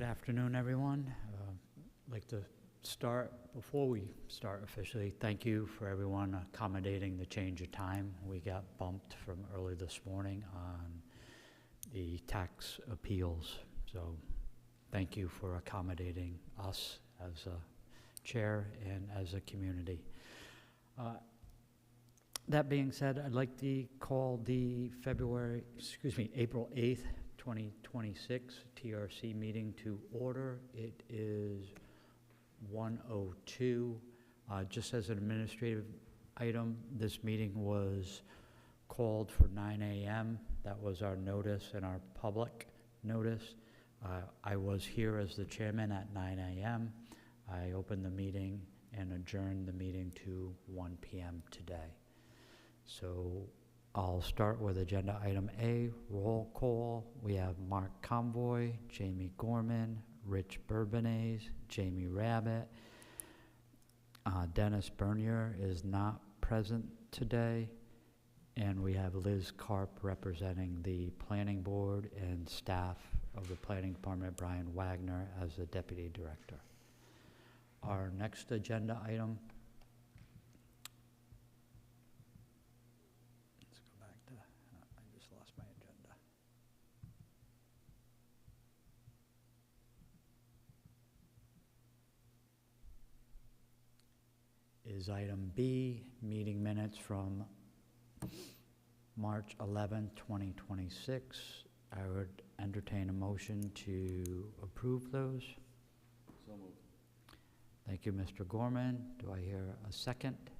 Good afternoon, everyone. I'd like to start, before we start officially, thank you for everyone accommodating the change of time. We got bumped from early this morning on the tax appeals, so thank you for accommodating us as a chair and as a community. That being said, I'd like to call the April 8th, 2026 TRC meeting to order. It is 1:02. Just as an administrative item, this meeting was called for 9 a.m. That was our notice and our public notice. I was here as the chairman at 9 a.m. I opened the meeting and adjourned the meeting to 1 p.m. today. So I'll start with agenda item A, roll call. We have Mark Convoy, Jamie Gorman, Rich Bourbonnais, Jamie Rabbit. Dennis Bernier is not present today. And we have Liz Karp representing the planning board and staff of the planning department, Brian Wagner as the deputy director. Our next agenda item is item B, meeting minutes from March 11, 2026. I would entertain a motion to approve those. So moved. Thank you, Mr. Gorman. Do I hear a second? Second.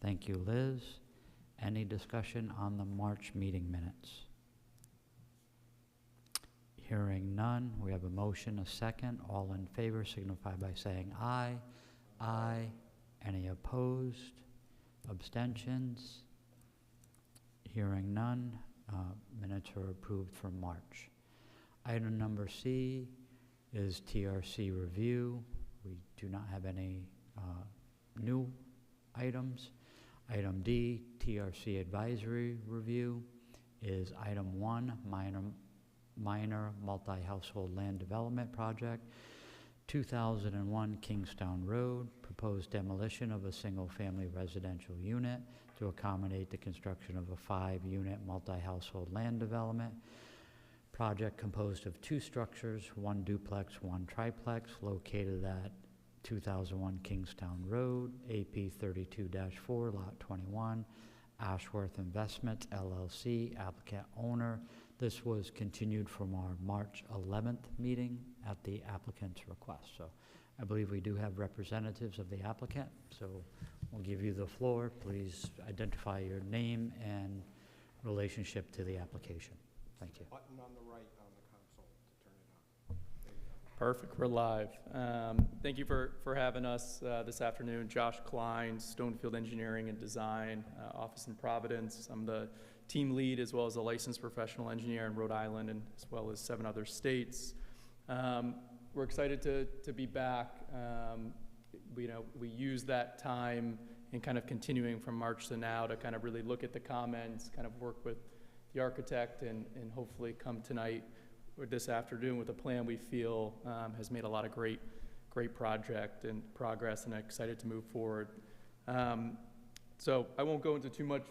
Thank you, Liz. Any discussion on the March meeting minutes? Hearing none, we have a motion, a second. All in favor signify by saying aye. Aye. Any opposed? Abstentions? Hearing none, minutes are approved for March. Item number C is TRC review. We do not have any new items. Item D, TRC advisory review, is item 1, minor multi-household land development project, 2001 Kingstown Road, proposed demolition of a single-family residential unit to accommodate the construction of a 5-unit multi-household land development project composed of 2 structures, 1 duplex, 1 triplex, located at 2001 Kingstown Road, AP 32-4, Lot 21, Ashworth Investments, LLC, applicant owner. This was continued from our March 11th meeting at the applicant's request. So I believe we do have representatives of the applicant, so we'll give you the floor. Please identify your name and relationship to the application. Thank you. Button on the right on the console to turn it on. There you go. Perfect, we're live. Thank you for having us this afternoon. Josh Klein, Stonefield Engineering and Design, office in Providence. I'm the team lead as well as a licensed professional engineer in Rhode Island and as well as 7 other states. We're excited to be back. We use that time and kind of continuing from March to now to kind of really look at the comments, kind of work with the architect and hopefully come tonight or this afternoon with a plan we feel has made a lot of great project and progress, and I'm excited to move forward. So I won't go into too much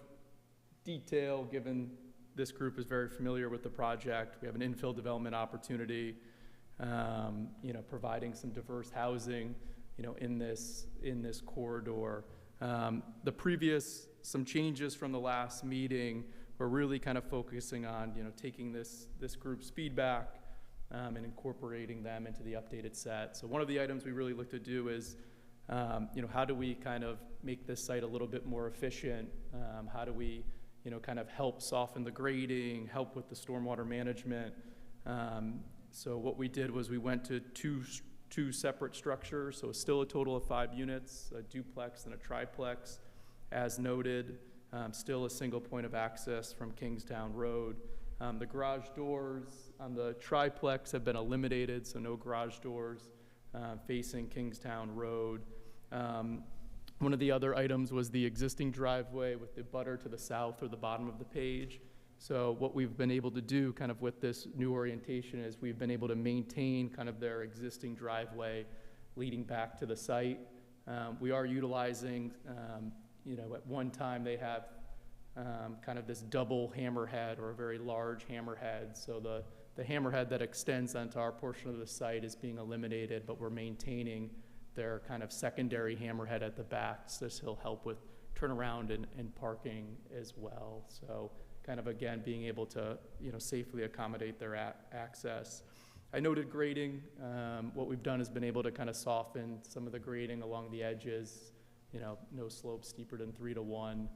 detail given this group is very familiar with the project. We have an infill development opportunity, providing some diverse housing, in this corridor. Some changes from the last meeting were really kind of focusing on, taking this group's feedback and incorporating them into the updated set. So one of the items we really look to do is, how do we kind of make this site a little bit more efficient? How do we, kind of help soften the grading, help with the stormwater management? So what we did was we went to two separate structures, so still a total of 5 units, a duplex and a triplex, as noted. Still a single point of access from Kingstown Road. The garage doors on the triplex have been eliminated, so no garage doors facing Kingstown Road. One of the other items was the existing driveway with the butter to the south or the bottom of the page. So what we've been able to do kind of with this new orientation is we've been able to maintain kind of their existing driveway leading back to the site. We are utilizing, at one time they have kind of this double hammerhead or a very large hammerhead. So the hammerhead that extends onto our portion of the site is being eliminated, but we're maintaining their kind of secondary hammerhead at the back. So this will help with turnaround and parking as well. So kind of, again, being able to, safely accommodate their access. I noted grading. What we've done is been able to kind of soften some of the grading along the edges, no slope steeper than 3 to 1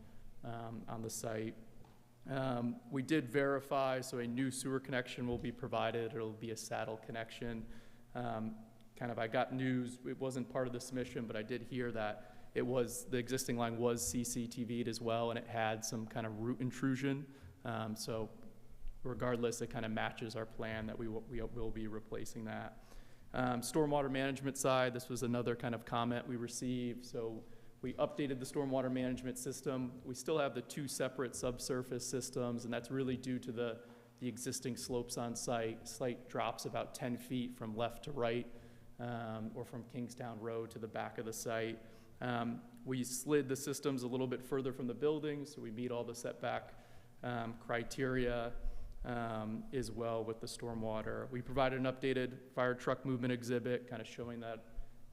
on the site. We did verify, so a new sewer connection will be provided. It'll be a saddle connection. I got news, it wasn't part of the submission, but I did hear that the existing line was CCTV'd as well, and it had some kind of root intrusion. So regardless, it kind of matches our plan that we will be replacing that. Stormwater management side, this was another kind of comment we received. So we updated the stormwater management system. We still have the 2 separate subsurface systems, and that's really due to the existing slopes on site. Site drops about 10 feet from left to right, or from Kingstown Road to the back of the site. We slid the systems a little bit further from the building, so we meet all the setback criteria as well with the stormwater. We provided an updated fire truck movement exhibit, kind of showing that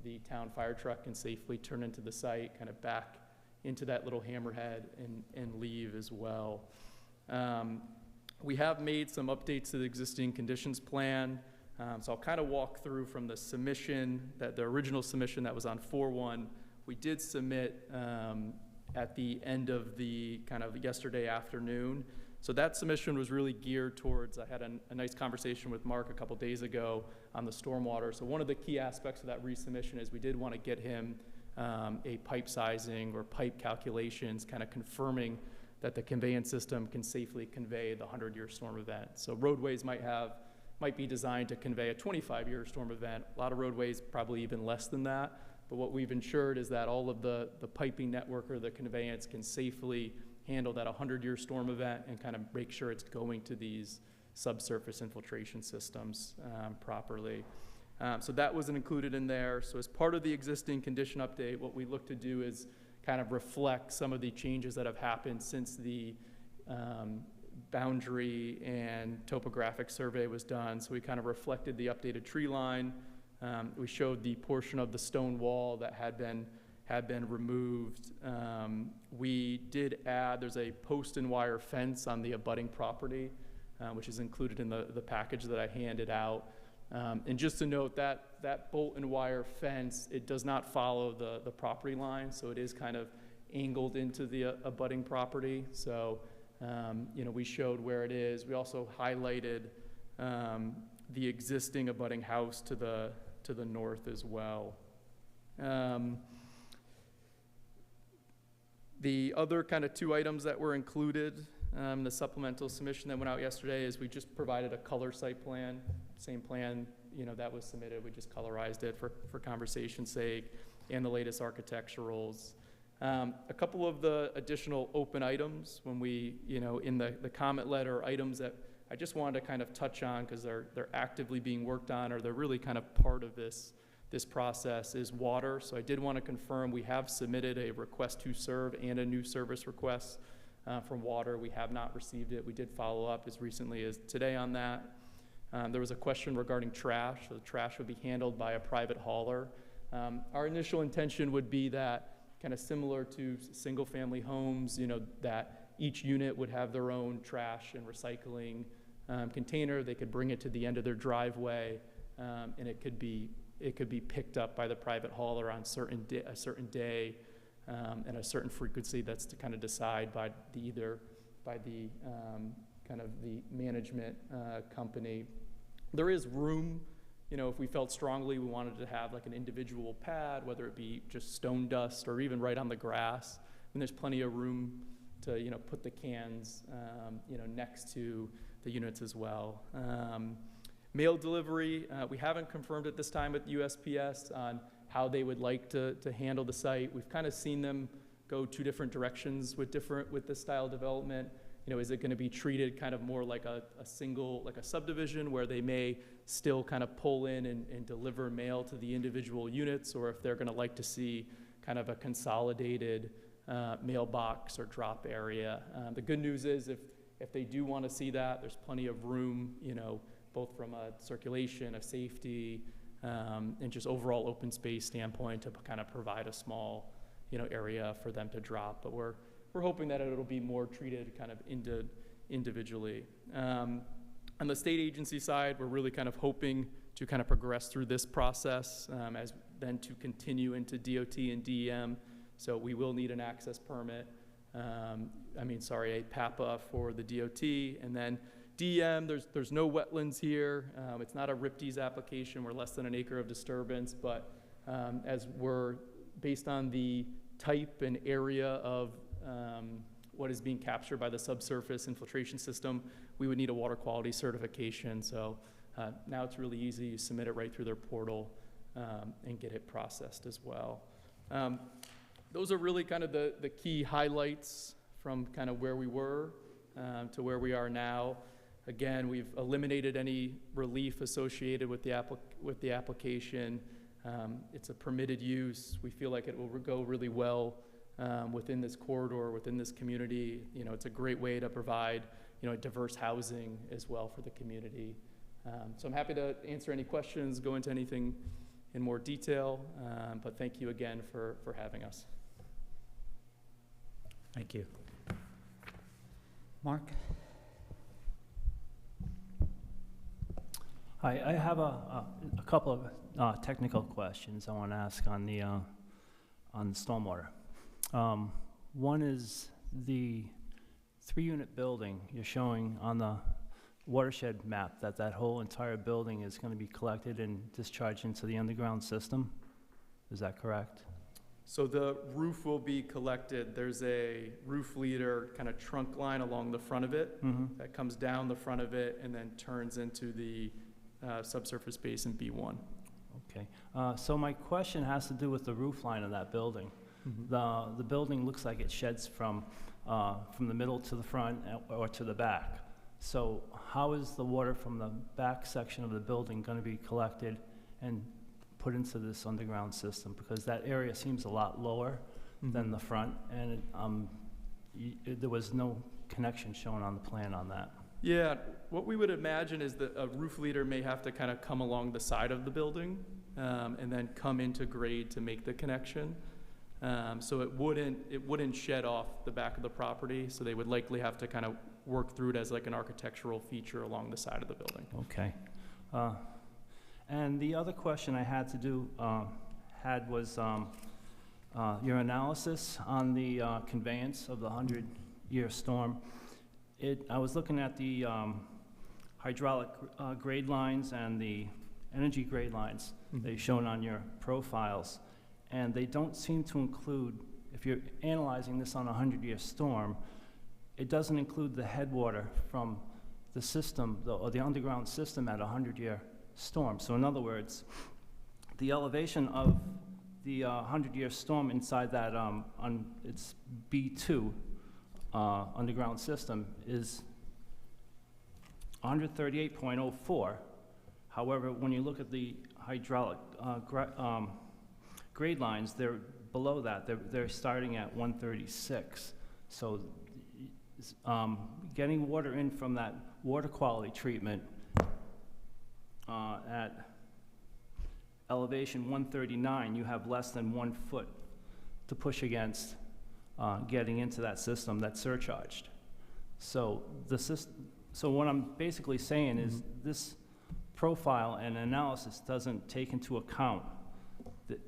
the town fire truck can safely turn into the site, kind of back into that little hammerhead and leave as well. We have made some updates to the existing conditions plan. So I'll kind of walk through from the submission, the original submission that was on 4/1. We did submit at the end of the kind of yesterday afternoon. So that submission was really geared towards, I had a nice conversation with Mark a couple days ago on the stormwater. So one of the key aspects of that resubmission is we did want to get him a pipe sizing or pipe calculations, kind of confirming that the conveyance system can safely convey the 100-year storm event. So roadways might be designed to convey a 25-year storm event. A lot of roadways probably even less than that. But what we've ensured is that all of the piping network or the conveyance can safely handle that 100-year storm event and kind of make sure it's going to these subsurface infiltration systems properly. So that wasn't included in there. So as part of the existing condition update, what we look to do is kind of reflect some of the changes that have happened since the boundary and topographic survey was done. So we kind of reflected the updated tree line. We showed the portion of the stone wall that had been removed. We did add, there's a post and wire fence on the abutting property, which is included in the package that I handed out. And just to note that bolt and wire fence, it does not follow the property line, so it is kind of angled into the abutting property. So, we showed where it is. We also highlighted the existing abutting house to the north as well. The other kind of 2 items that were included in the supplemental submission that went out yesterday is we just provided a color site plan, same plan that was submitted. We just colorized it for conversation's sake, and the latest architecturals. A couple of the additional open items when we, in the comment letter, items that I just wanted to kind of touch on because they're actively being worked on, or they're really kind of part of this process, is water. So I did want to confirm we have submitted a request to serve and a new service request from water. We have not received it. We did follow up as recently as today on that. There was a question regarding trash. So the trash would be handled by a private hauler. Our initial intention would be that kind of similar to single-family homes, that each unit would have their own trash and recycling container. They could bring it to the end of their driveway, and it could be picked up by the private hauler on a certain day and a certain frequency that's to kind of decide by the kind of the management company. There is room, if we felt strongly we wanted to have like an individual pad, whether it be just stone dust or even right on the grass, and there's plenty of room to, put the cans, next to the units as well. Mail delivery, we haven't confirmed at this time with USPS on how they would like to handle the site. We've kind of seen them go 2 different directions with this style development. is it going to be treated kind of more like a single, like a subdivision where they may still kind of pull in and deliver mail to the individual units, or if they're going to like to see kind of a consolidated mailbox or drop area. The good news is if they do want to see that, there's plenty of room, both from a circulation, a safety, and just overall open space standpoint to kind of provide a small, area for them to drop. But we're hoping that it'll be more treated kind of individually. On the state agency side, we're really kind of hoping to kind of progress through this process as then to continue into DOT and DEM. So we will need an access permit, a PAPA for the DOT, and then DEM, there's no wetlands here. It's not a RIPDES application. We're less than an acre of disturbance, but as we're based on the type and area of what is being captured by the subsurface infiltration system, we would need a water quality certification. So now it's really easy. You submit it right through their portal and get it processed as well. Those are really kind of the key highlights from kind of where we were to where we are now. Again, we've eliminated any relief associated with the application. It's a permitted use. We feel like it will go really well within this corridor, within this community. It's a great way to provide, diverse housing as well for the community. So I'm happy to answer any questions, go into anything in more detail, but thank you again for having us. Thank you. Mark? Hi, I have a couple of technical questions I want to ask on the stormwater. One is the 3-unit building you're showing on the watershed map, that whole entire building is going to be collected and discharged into the underground system. Is that correct? So the roof will be collected. There's a roof leader kind of trunk line along the front of it that comes down the front of it and then turns into the subsurface basin B1. Okay. So my question has to do with the roof line of that building. The building looks like it sheds from the middle to the front or to the back. So how is the water from the back section of the building going to be collected and put into this underground system? Because that area seems a lot lower than the front, and there was no connection shown on the plan on that. Yeah, what we would imagine is that a roof leader may have to kind of come along the side of the building and then come into grade to make the connection. So it wouldn't shed off the back of the property, so they would likely have to kind of work through it as like an architectural feature along the side of the building. Okay. And the other question I had to do was your analysis on the conveyance of the 100-year storm. I was looking at the hydraulic grade lines and the energy grade lines that you've shown on your profiles, and they don't seem to include, if you're analyzing this on a 100-year storm, it doesn't include the headwater from the system, or the underground system at a 100-year storm. So in other words, the elevation of the 100-year storm inside that, it's B2 underground system is 138.04. However, when you look at the hydraulic grade lines, they're below that. They're starting at 136. So getting water in from that water quality treatment at elevation 139, you have less than 1 foot to push against getting into that system that's surcharged. So so what I'm basically saying is this profile and analysis doesn't take into account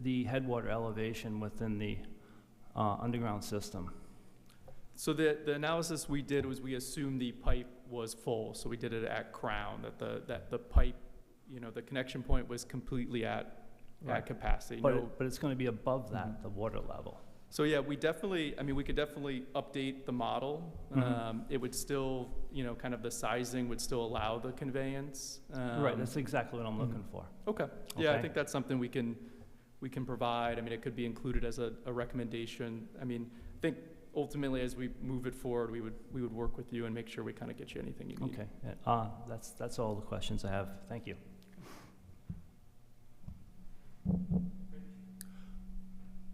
the headwater elevation within the underground system. So the analysis we did was we assumed the pipe was full, so we did it at crown, that the pipe, the connection point was completely at capacity. But it's going to be above that, the water level. So yeah, we could definitely update the model. It would still, kind of the sizing would still allow the conveyance. Right, that's exactly what I'm looking for. Okay. Yeah, I think that's something we can provide. I mean, it could be included as a recommendation. I mean, I think ultimately, as we move it forward, we would work with you and make sure we kind of get you anything you need. Okay, that's all the questions I have. Thank you.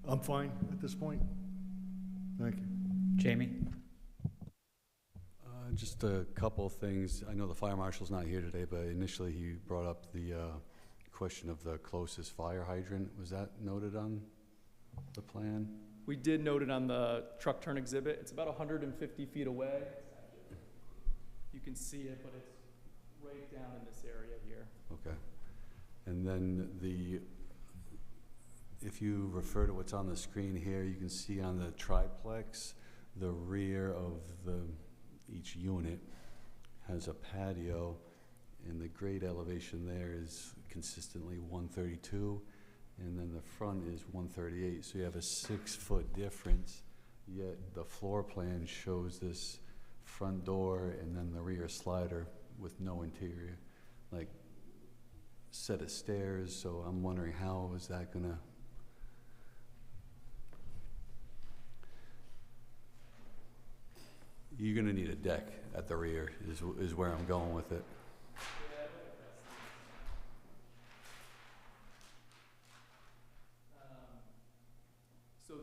I'm fine at this point. Thank you. Jamie? Just a couple of things. I know the fire marshal's not here today, but initially he brought up the question of the closest fire hydrant. Was that noted on the plan? We did note it on the truck turn exhibit. It's about 150 feet away. You can see it, but it's right down in this area here. Okay. And then if you refer to what's on the screen here, you can see on the triplex, the rear of each unit has a patio, and the grade elevation there is consistently 132, and then the front is 138. So you have a 6-foot difference, yet the floor plan shows this front door and then the rear slider with no interior, like set of stairs. So I'm wondering, how is that gonna? You're gonna need a deck at the rear is where I'm going with it. So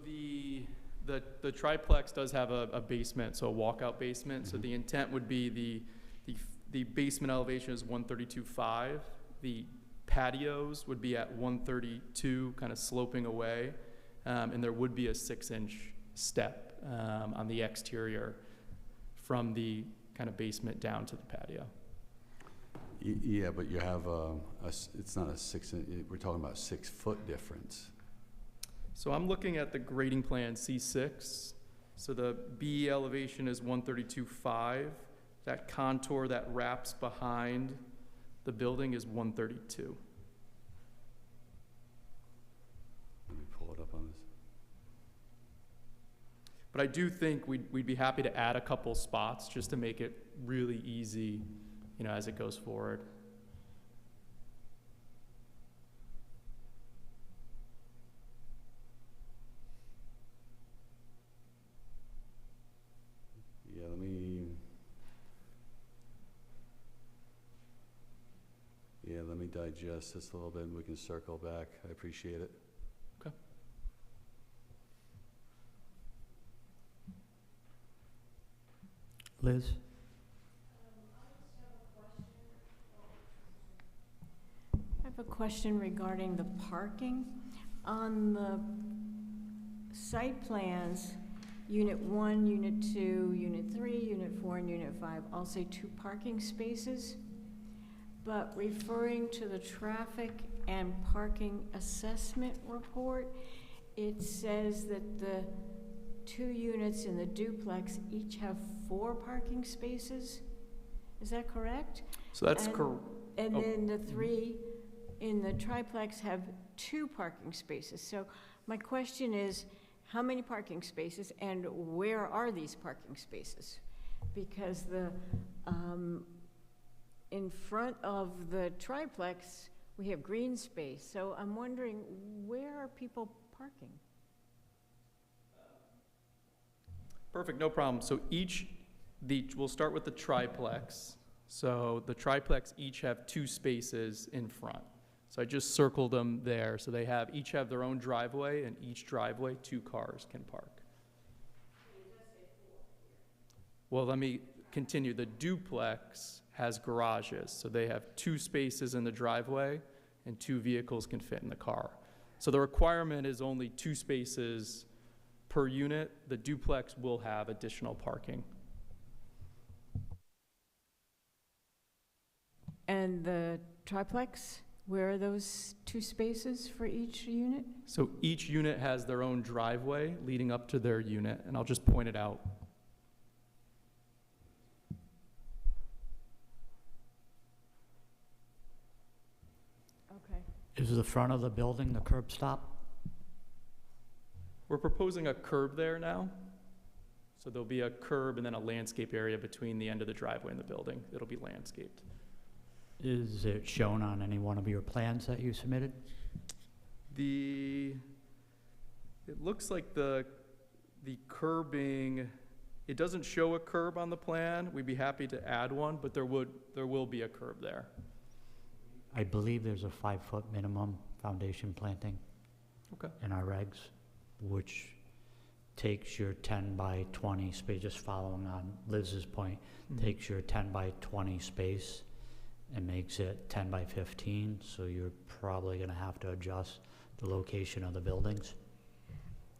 the triplex does have a basement, so a walkout basement. So the intent would be the basement elevation is 132.5. The patios would be at 132, kind of sloping away, and there would be a 6-inch step on the exterior from the kind of basement down to the patio. Yeah, but you have it's not a 6. We're talking about 6-foot difference. So I'm looking at the grading plan C6. So the B elevation is 132.5. That contour that wraps behind the building is 132. Let me pull it up on this. But I do think we'd be happy to add a couple spots just to make it really easy, you know, as it goes forward. Let me digest this a little bit and we can circle back. I appreciate it. Okay. Liz? I have a question regarding the parking. On the site plans, Unit 1, Unit 2, Unit 3, Unit 4, and Unit 5 all say 2 parking spaces, but referring to the traffic and parking assessment report, it says that the 2 units in the duplex each have 4 parking spaces. Is that correct? So that's And- correct. And Oh. then the 3 in the triplex have 2 parking spaces. So my question is, how many parking spaces and where are these parking spaces? Because in front of the triplex, we have green space. So I'm wondering, where are people parking? Perfect, no problem. So we'll start with the triplex. So the triplex each have 2 spaces in front. So I just circled them there. So they each have their own driveway, and each driveway 2 cars can park. Well, let me continue. The duplex has garages, so they have 2 spaces in the driveway, and 2 vehicles can fit in the car. So the requirement is only 2 spaces per unit. The duplex will have additional parking. And the triplex, where are those 2 spaces for each unit? So each unit has their own driveway leading up to their unit, and I'll just point it out. Okay. Is the front of the building the curb stop? We're proposing a curb there now. So there'll be a curb and then a landscape area between the end of the driveway and the building. It'll be landscaped. Is it shown on any one of your plans that you submitted? It looks like the The curbing, it doesn't show a curb on the plan. We'd be happy to add one, but there will be a curb there. I believe there's a 5-foot minimum foundation planting. Okay. In our regs, which takes your 10 by 20 space, just following on Liz's point, takes your 10 by 20 space and makes it 10 by 15, so you're probably gonna have to adjust the location of the buildings.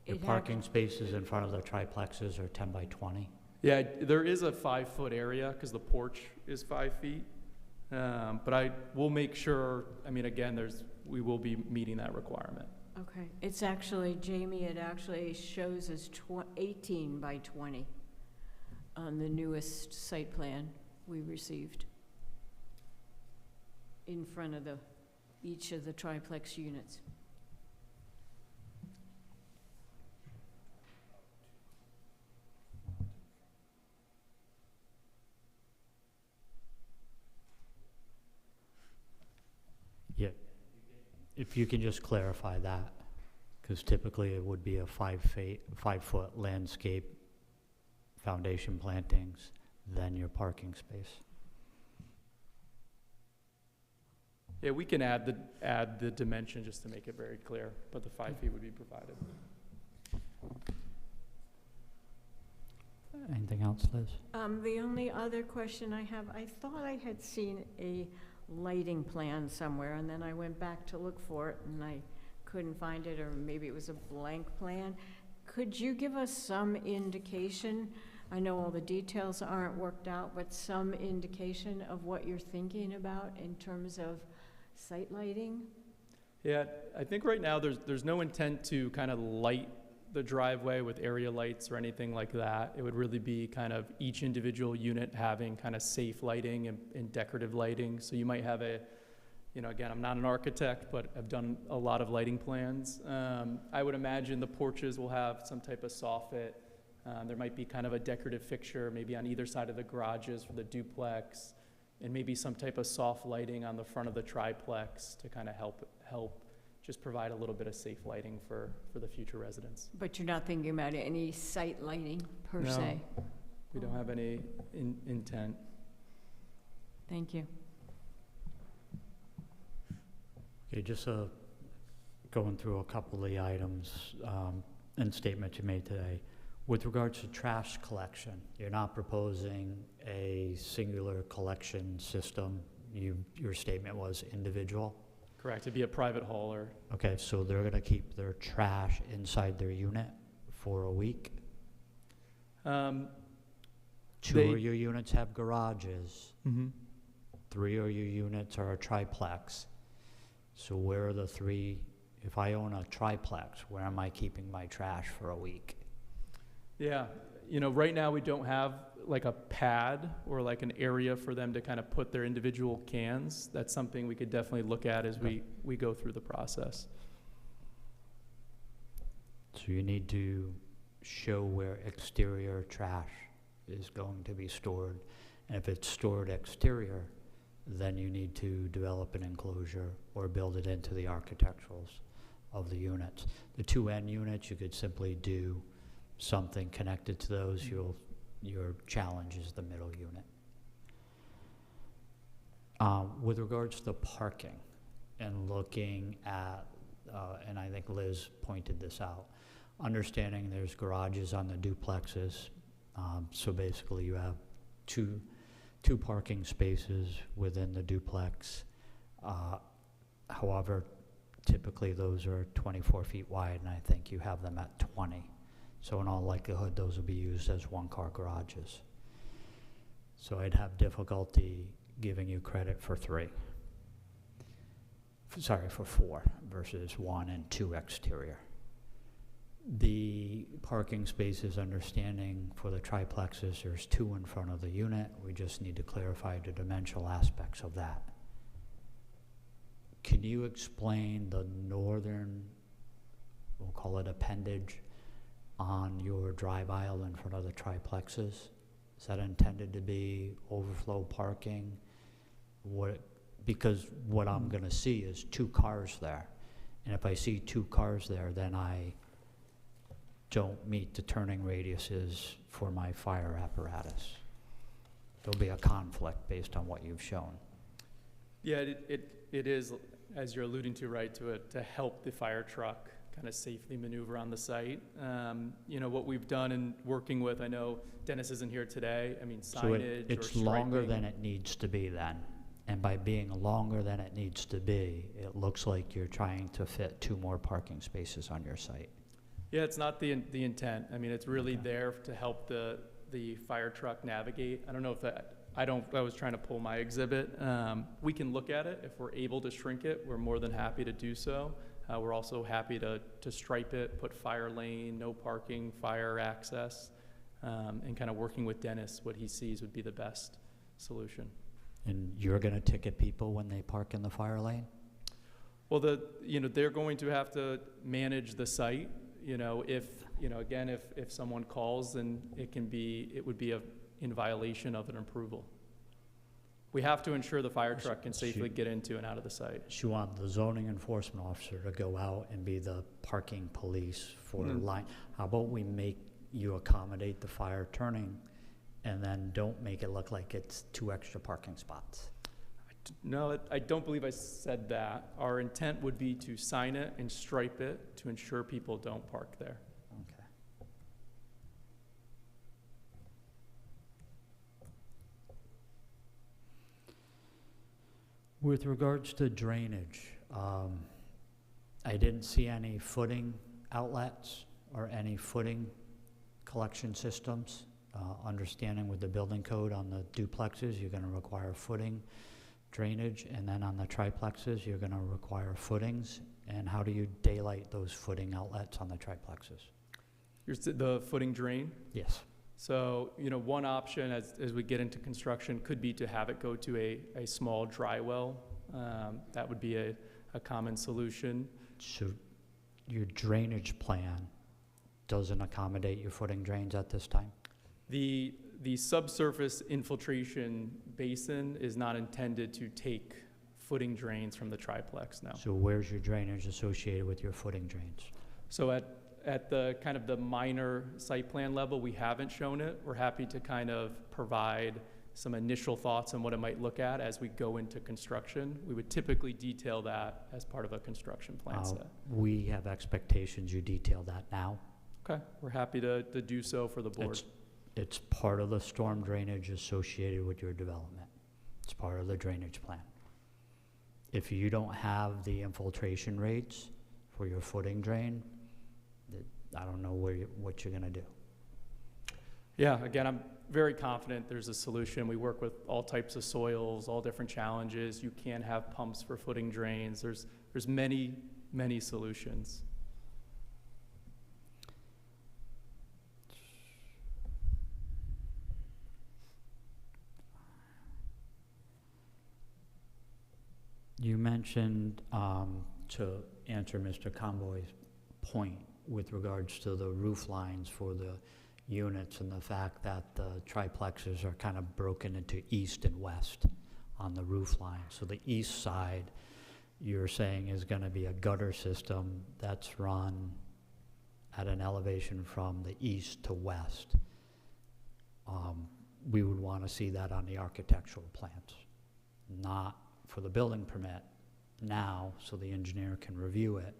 Your It parking spaces in front of the triplexes are 10 by 20. Yeah, there is a 5-foot area because the porch is 5 feet. But we'll make sure, I mean, again, we will be meeting that requirement. Okay, it's actually, Jamie, it actually shows as 18 by 20 on the newest site plan we received in front of each of the triplex units. Yeah, if you can just clarify that, because typically it would be a 5-foot landscape foundation plantings, then your parking space. Yeah, we can add the dimension just to make it very clear, but the 5 feet would be provided. Anything else, Liz? The only other question I have, I thought I had seen a lighting plan somewhere, and then I went back to look for it, and I couldn't find it, or maybe it was a blank plan. Could you give us some indication? I know all the details aren't worked out, but some indication of what you're thinking about in terms of site lighting? Yeah, I think right now there's no intent to kind of light the driveway with area lights or anything like that. It would really be kind of each individual unit having kind of safe lighting and decorative lighting. So you might have again, I'm not an architect, but I've done a lot of lighting plans. I would imagine the porches will have some type of soffit. There might be kind of a decorative fixture, maybe on either side of the garages for the duplex, and maybe some type of soft lighting on the front of the triplex to kind of help just provide a little bit of safe lighting for the future residents. But you're not thinking about any site lighting per No. se? We don't have any intent. Thank you. Okay, just going through a couple of the items and statements you made today. With regards to trash collection, you're not proposing a singular collection system. Your statement was individual. Correct, it'd be a private hauler. Okay, so they're gonna keep their trash inside their unit for a week? Two They- of your units have garages. Mm-hmm. 3 of your units are a triplex. So where are the 3, if I own a triplex, where am I keeping my trash for a week? Yeah, right now we don't have like a pad or like an area for them to kind of put their individual cans. That's something we could definitely look at as we go through the process. So you need to show where exterior trash is going to be stored. And if it's stored exterior, then you need to develop an enclosure or build it into the architecturals of the units. The 2 end units, you could simply do something connected to those. Your challenge is the middle unit. With regards to the parking and looking at, and I think Liz pointed this out, understanding there's garages on the duplexes. So basically you have two parking spaces within the duplex. However, typically those are 24 feet wide, and I think you have them at 20. So in all likelihood, those will be used as 1-car garages. So I'd have difficulty giving you credit for 3. Sorry, for 4 versus 1 and 2 exterior. The parking spaces, understanding for the triplexes, there's 2 in front of the unit. We just need to clarify the dimensional aspects of that. Can you explain the northern, we'll call it appendage, on your drive aisle in front of the triplexes? Is that intended to be overflow parking? Because what I'm gonna see is 2 cars there. And if I see 2 cars there, then don't meet the turning radiuses for my fire apparatus. There'll be a conflict based on what you've shown. Yeah, it is, as you're alluding to, right, to help the fire truck kind of safely maneuver on the site. What we've done in working with, I know Dennis isn't here today, I mean, So signage or it's longer striping. than it needs to be then. And by being longer than it needs to be, it looks like you're trying to fit 2 more parking spaces on your site. Yeah, it's not the intent. I mean, it's really Okay. there to help the fire truck navigate. I don't know if that, I was trying to pull my exhibit. We can look at it. If we're able to shrink it, we're more than happy to do so. We're also happy to stripe it, put fire lane, no parking, fire access, and kind of working with Dennis, what he sees would be the best solution. And you're gonna ticket people when they park in the fire lane? Well, they're going to have to manage the site, if someone calls, then it would be in violation of an approval. We have to ensure the fire truck can safely get into and out of the site. So you want the zoning enforcement officer to go out and be the parking police for Mm. line? How about we make you accommodate the fire turning and then don't make it look like it's 2 extra parking spots? No, I don't believe I said that. Our intent would be to sign it and stripe it to ensure people don't park there. Okay. With regards to drainage, I didn't see any footing outlets or any footing collection systems. Understanding with the building code on the duplexes, you're gonna require footing, drainage, and then on the triplexes, you're gonna require footings. And how do you daylight those footing outlets on the triplexes? The footing drain. Yes. So, one option as we get into construction could be to have it go to a small dry well. That would be a common solution. So your drainage plan doesn't accommodate your footing drains at this time? The subsurface infiltration basin is not intended to take footing drains from the triplex, no. So where's your drainage associated with your footing drains? So at the kind of the minor site plan level, we haven't shown it. We're happy to kind of provide some initial thoughts on what it might look at as we go into construction. We would typically detail that as part of a construction plan set. We have expectations you detail that now. Okay, we're happy to do so for the board. It's part of the storm drainage associated with your development. It's part of the drainage plan. If you don't have the infiltration rates for your footing drain, I don't know what you're gonna do. Yeah, again, I'm very confident there's a solution. We work with all types of soils, all different challenges. You can have pumps for footing drains. There's many, many solutions. You mentioned, to answer Mr. Conboy's point with regards to the roof lines for the units and the fact that the triplexes are kind of broken into east and west on the roof line. So the east side, you're saying, is gonna be a gutter system that's run at an elevation from the east to west. We would wanna see that on the architectural plans, not for the building permit now, so the engineer can review it,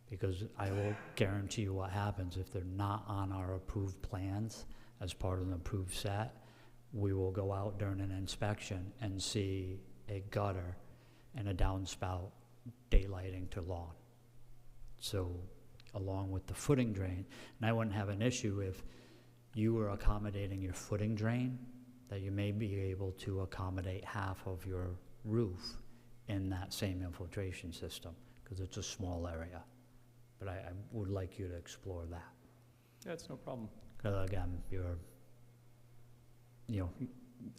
because I will guarantee you what happens if they're not on our approved plans as part of an approved set. We will go out during an inspection and see a gutter and a downspout daylighting to lawn. So along with the footing drain, and I wouldn't have an issue if you were accommodating your footing drain, that you may be able to accommodate half of your roof in that same infiltration system, because it's a small area. But I would like you to explore that. That's no problem. Because again,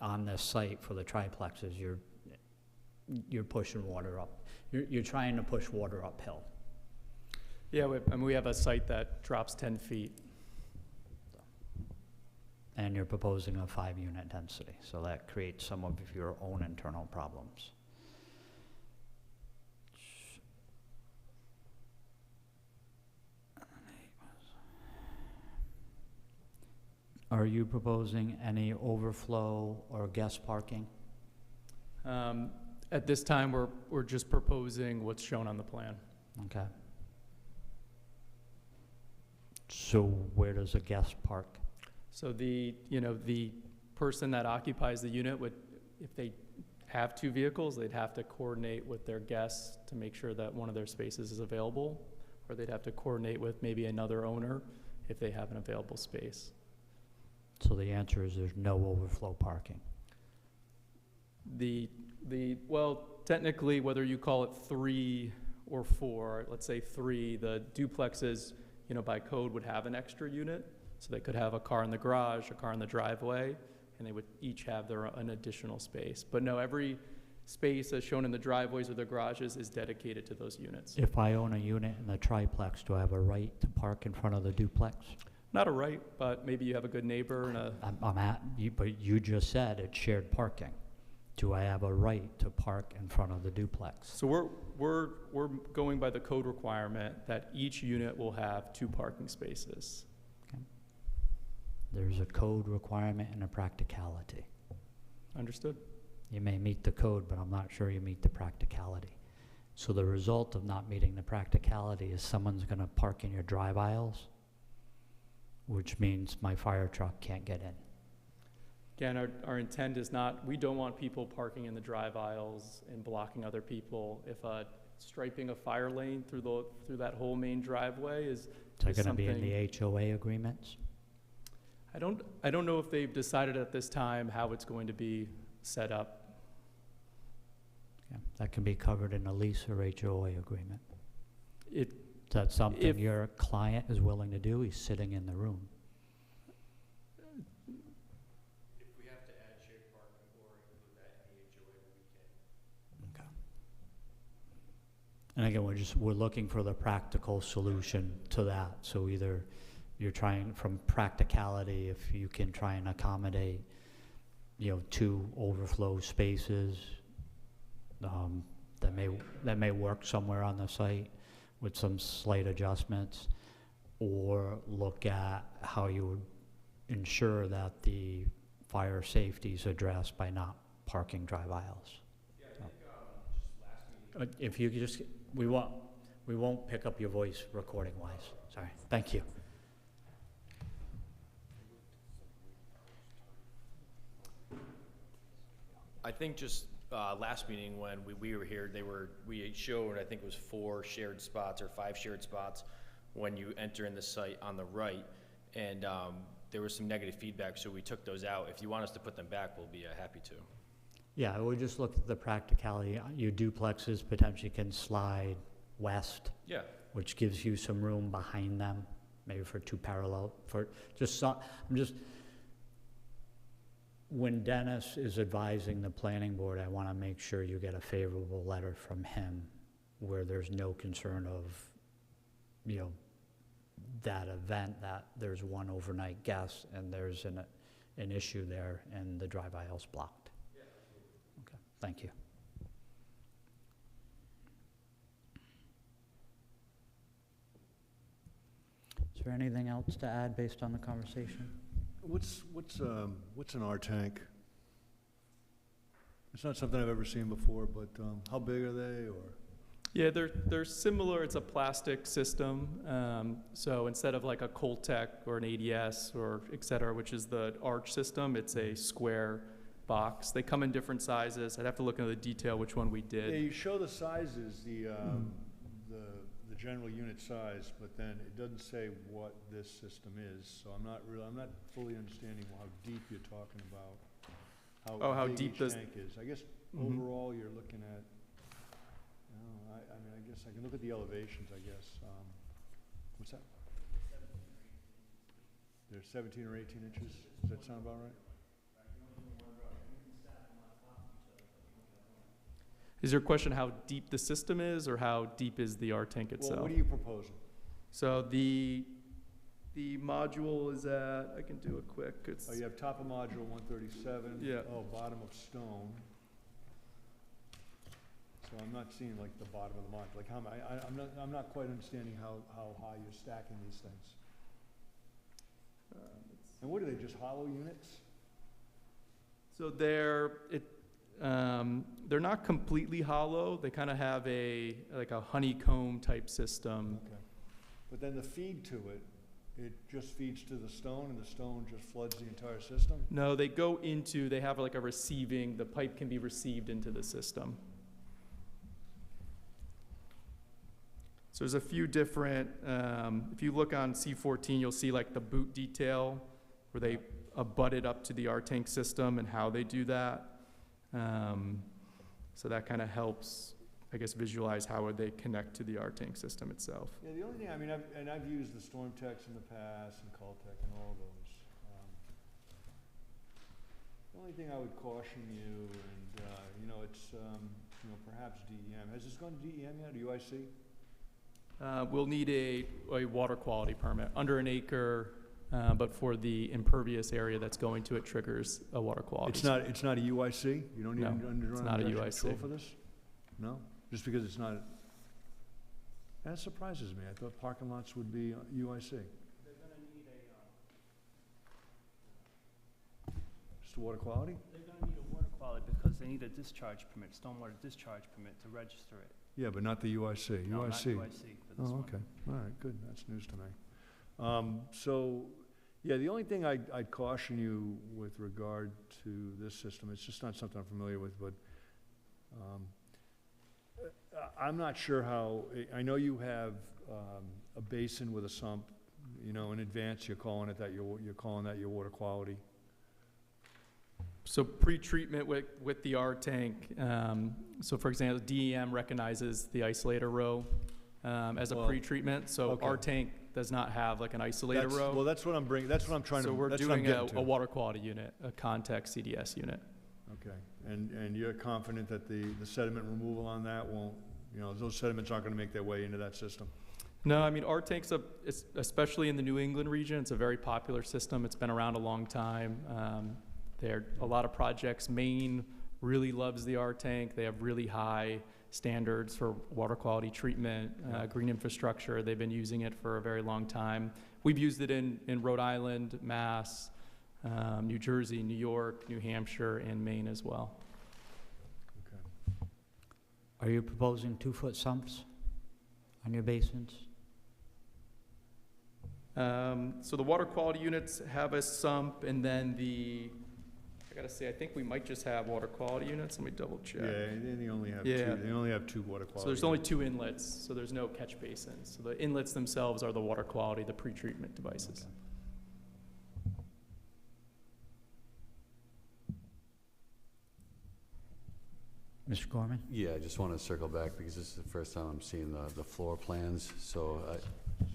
on this site for the triplexes, you're pushing water up. You're trying to push water uphill. Yeah, we have a site that drops 10 feet. And you're proposing a 5-unit density, so that creates some of your own internal problems. Are you proposing any overflow or guest parking? At this time, we're just proposing what's shown on the plan. Okay. So where does a guest park? So the person that occupies the unit would, if they have two vehicles, they'd have to coordinate with their guests to make sure that one of their spaces is available, or they'd have to coordinate with maybe another owner if they have an available space. So the answer is there's no overflow parking. Well, technically, whether you call it 3 or 4, let's say 3, the duplexes, by code would have an extra unit. So they could have a car in the garage, a car in the driveway, and they would each have an additional space. But no, every space as shown in the driveways or the garages is dedicated to those units. If I own a unit in the triplex, do I have a right to park in front of the duplex? Not a right, but maybe you have a good neighbor and a, But you just said it's shared parking. Do I have a right to park in front of the duplex? so we're going by the code requirement that each unit will have 2 parking spaces. There's a code requirement and a practicality. Understood? You may meet the code, but I'm not sure you meet the practicality. So the result of not meeting the practicality is someone's gonna park in your drive aisles, which means my fire truck can't get in. Again, our intent is not, we don't want people parking in the drive aisles and blocking other people. If striping a fire lane through that whole main driveway is Is that gonna be in something- the HOA agreements? I don't know if they've decided at this time how it's going to be set up. Yeah, that can be covered in a lease or HOA agreement. It, Is that something If- your client is willing to do? He's sitting in the room. Okay. And again, we're looking for the practical solution to that. So either you're trying, from practicality, if you can try and accommodate, 2 overflow spaces, that may work somewhere on the site with some slight adjustments, or look at how you would ensure that the fire safety is addressed by not parking drive aisles. If you could just, we won't pick up your voice recording wise. Sorry. Thank you. I think just last meeting when we were here, we showed, I think it was 4 shared spots or 5 shared spots when you enter in the site on the right, and there was some negative feedback, so we took those out. If you want us to put them back, we'll be happy to. Yeah, we just looked at the practicality. Your duplexes potentially can slide west, Yeah. which gives you some room behind them, maybe for 2 parallel, when Dennis is advising the planning board, I want to make sure you get a favorable letter from him where there's no concern of, that event, that there's one overnight guest and there's an issue there and the drive aisle's blocked. Yeah. Okay, thank you. Is there anything else to add based on the conversation? What's an R-tank? It's not something I've ever seen before, but how big are they, or? Yeah, they're similar. It's a plastic system. So instead of like a Coltec or an ADS or et cetera, which is the arch system, it's a square box. They come in different sizes. I'd have to look into the detail which one we Yeah, did. you show the sizes, the general unit size, but then it doesn't say what this system is, so I'm not fully understanding how deep you're talking about. How big deep each does- tank is. I guess Mhm. overall, you're looking at, I guess I can look at the elevations, I guess. What's that? They're 17 or 18 inches? Does that sound about right? Is your question how deep the system is or how deep is the R tank itself? Well, what are you proposing? So the module is at, I can do it quick. It's Oh, you have top of module 137. Yeah. Oh, bottom of stone. So I'm not seeing like the bottom of the module. Like how, I'm not quite understanding how high you're stacking these things. let's And what are they, just hollow units? So they're not completely hollow. They kind of have like a honeycomb type system. Okay. But then the feed to it, it just feeds to the stone, and the stone just floods the entire system? No, they have like the pipe can be received into the system. So there's a few different, if you look on C14, you'll see like the boot detail where they abut it up to the R-tank system and how they do that. So that kind of helps, I guess, visualize how would they connect to the R-tank system itself. Yeah, the only thing, I mean, I've used the StormTex in the past and Caltech and all those. The only thing I would caution you, and, it's, perhaps DEM. Has this gone to DEM yet, or UIC? We'll need a water quality permit, under an acre, but for the impervious area that's going to it triggers a water quality. It's not a UIC? You don't need No, an it's not a underground UIC. control for this? No? Just because it's not, that surprises me. I thought parking lots would be UIC. They're gonna need Just water quality? they're gonna need a water quality because they need a discharge permit, stormwater discharge permit to register it. Yeah, but not the UIC. No, not UIC. UIC for this Oh, one. okay. All right, good. That's news to me. Yeah, the only thing I'd caution you with regard to this system, it's just not something I'm familiar with, but I'm not sure how, I know you have a basin with a sump, in advance you're calling that your water quality. So pre-treatment with the R-tank, so for example, DEM recognizes the isolator row as a Well, pre-treatment, so okay. R-tank does not have like an isolator row. Well, that's what I'm trying to, So we're that's what I'm doing getting to. a water quality unit, a context CDS unit. Okay, and you're confident that the sediment removal on that won't, those sediments aren't gonna make their way into that system? No, I mean, R-tanks, especially in the New England region, it's a very popular system. It's been around a long time. There are a lot of projects. Maine really loves the R-tank. They have really high standards for water quality treatment, green infrastructure. They've been using it for a very long time. We've used it in Rhode Island, Mass, New Jersey, New York, New Hampshire, and Maine as well. Okay. Are you proposing 2-foot sumps on your basins? So the water quality units have a sump, and then I gotta say, I think we might just have water quality units. Let me double check. Yeah, they only have Yeah. two, they only have two water quality. So there's only 2 inlets, so there's no catch basins. So the inlets themselves are the water quality, the pre-treatment devices. Mr. Gorman? Yeah, I just want to circle back because this is the first time I'm seeing the floor plans. So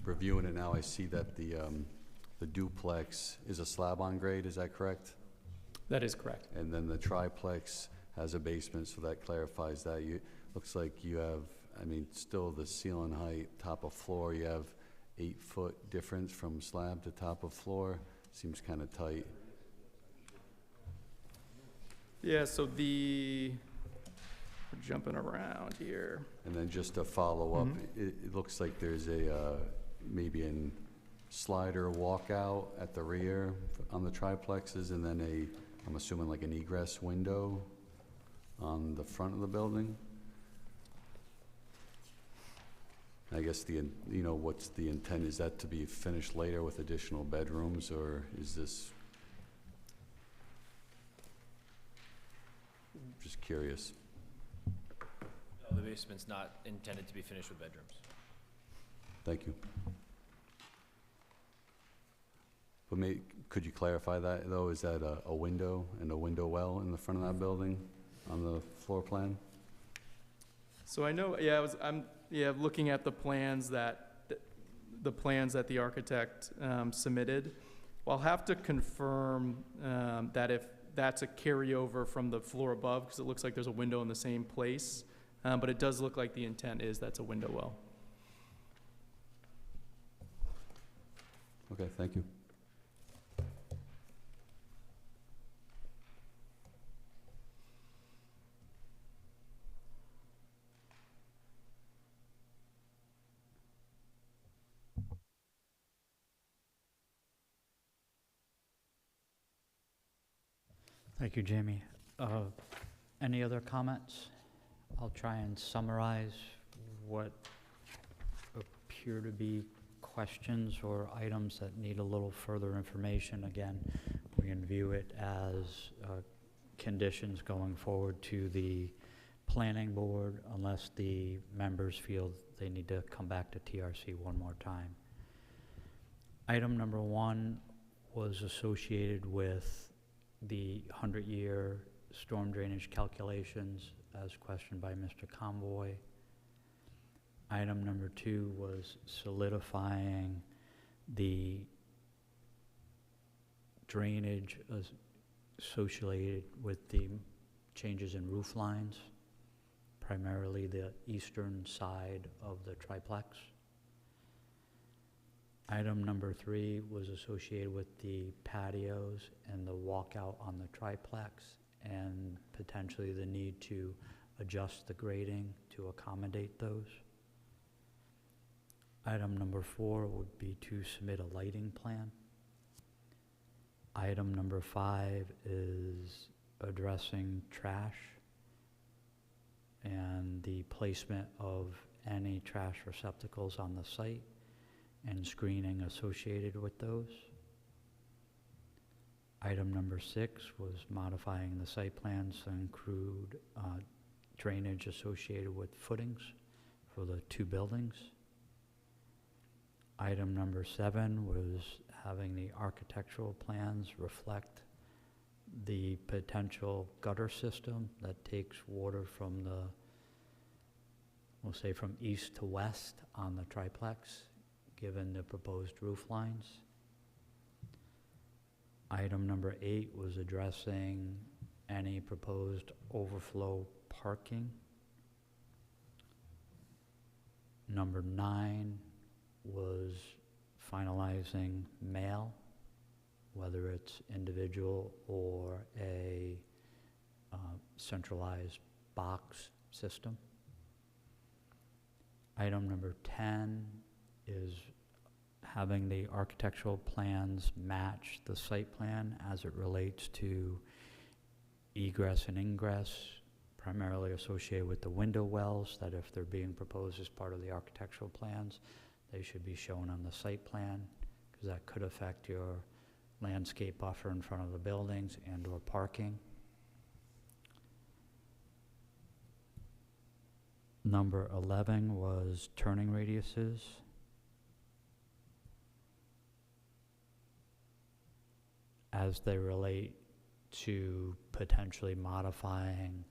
reviewing it now, I see that the duplex is a slab on grade, is that correct? That is correct. And then the triplex has a basement, so that clarifies that. Looks like you have, still the ceiling height, top of floor, you have 8-foot difference from slab to top of floor. Seems kind of tight. Yeah, so we're jumping around here. And then just to follow up, it looks like there's maybe a slider walkout at the rear on the triplexes, and then I'm assuming like an egress window on the front of the building. I guess what's the intent? Is that to be finished later with additional bedrooms, or is this? Just curious. No, the basement's not intended to be finished with bedrooms. Thank you. But could you clarify that, though? Is that a window and a window well in the front of that building on the floor plan? So I know, I'm looking at the plans that the architect submitted. Well, I'll have to confirm that if that's a carryover from the floor above, because it looks like there's a window in the same place. But it does look like the intent is that's a window well. Okay, thank you. Thank you, Jamie. Any other comments? I'll try and summarize what appear to be questions or items that need a little further information. Again, we can view it as conditions going forward to the planning board unless the members feel they need to come back to TRC one more time. Item number 1 was associated with the 100-year storm drainage calculations as questioned by Mr. Conboy. Item number 2 was solidifying the drainage associated with the changes in roof lines, primarily the eastern side of the triplex. Item number 3 was associated with the patios and the walkout on the triplex and potentially the need to adjust the grading to accommodate those. Item number 4 would be to submit a lighting plan. Item number 5 is addressing trash and the placement of any trash receptacles on the site and screening associated with those. Item number 6 was modifying the site plans to include drainage associated with footings for the 2 buildings. Item number 7 was having the architectural plans reflect the potential gutter system that takes water from the, we'll say from east to west on the triplex, given the proposed roof lines. Item number 8 was addressing any proposed overflow parking. Number 9 was finalizing mail, whether it's individual or a centralized box system. Item number 10 is having the architectural plans match the site plan as it relates to egress and ingress, primarily associated with the window wells, that if they're being proposed as part of the architectural plans, they should be shown on the site plan, because that could affect your landscape buffer in front of the buildings and or parking. Number 11 was turning radiuses. As they relate to potentially modifying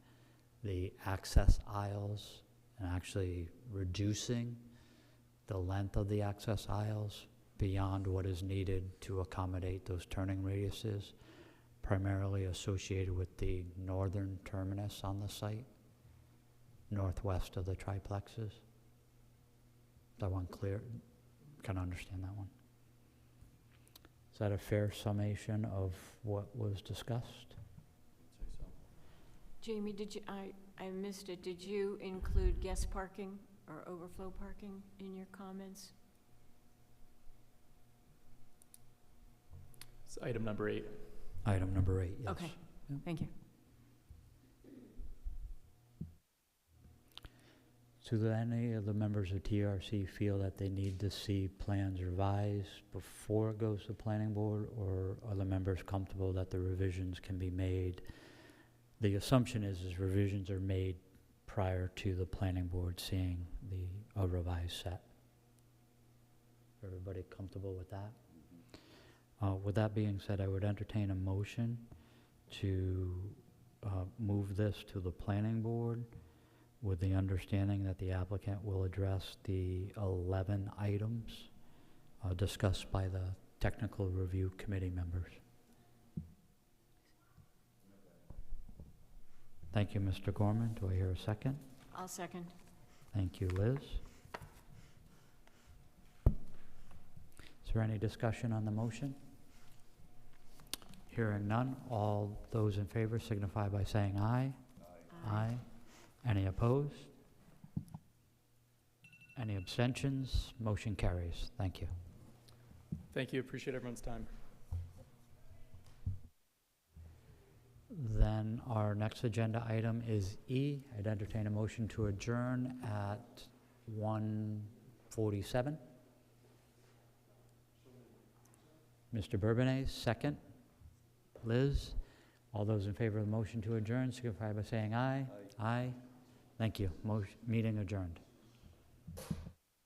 the access aisles and actually reducing the length of the access aisles beyond what is needed to accommodate those turning radiuses, primarily associated with the northern terminus on the site, northwest of the triplexes. Is that one clear? Can I understand that one? Is that a fair summation of what was discussed? I'd say so. Jamie, did you, I missed it, did you include guest parking or overflow parking in your comments? It's item number 8. Item number 8, yes. Okay, Yep. thank you. So do any of the members of TRC feel that they need to see plans revised before it goes to the planning board, or are the members comfortable that the revisions can be made? The assumption is revisions are made prior to the planning board seeing a revised set. Everybody comfortable with that? With that being said, I would entertain a motion to move this to the planning board with the understanding that the applicant will address the 11 items discussed by the technical review committee members. Thank you, Mr. Gorman. Do I hear a second? I'll second. Thank you, Liz. Is there any discussion on the motion? Hearing none, all those in favor signify by saying aye. Aye. Any opposed? Any abstentions? Motion carries. Thank you. Thank you. Appreciate everyone's time. Then our next agenda item is E. I'd entertain a motion to adjourn at 1:47. Mr. Bourbonnais, second. Liz, all those in favor of the motion to adjourn, signify by saying aye. Aye. Thank you. Meeting adjourned.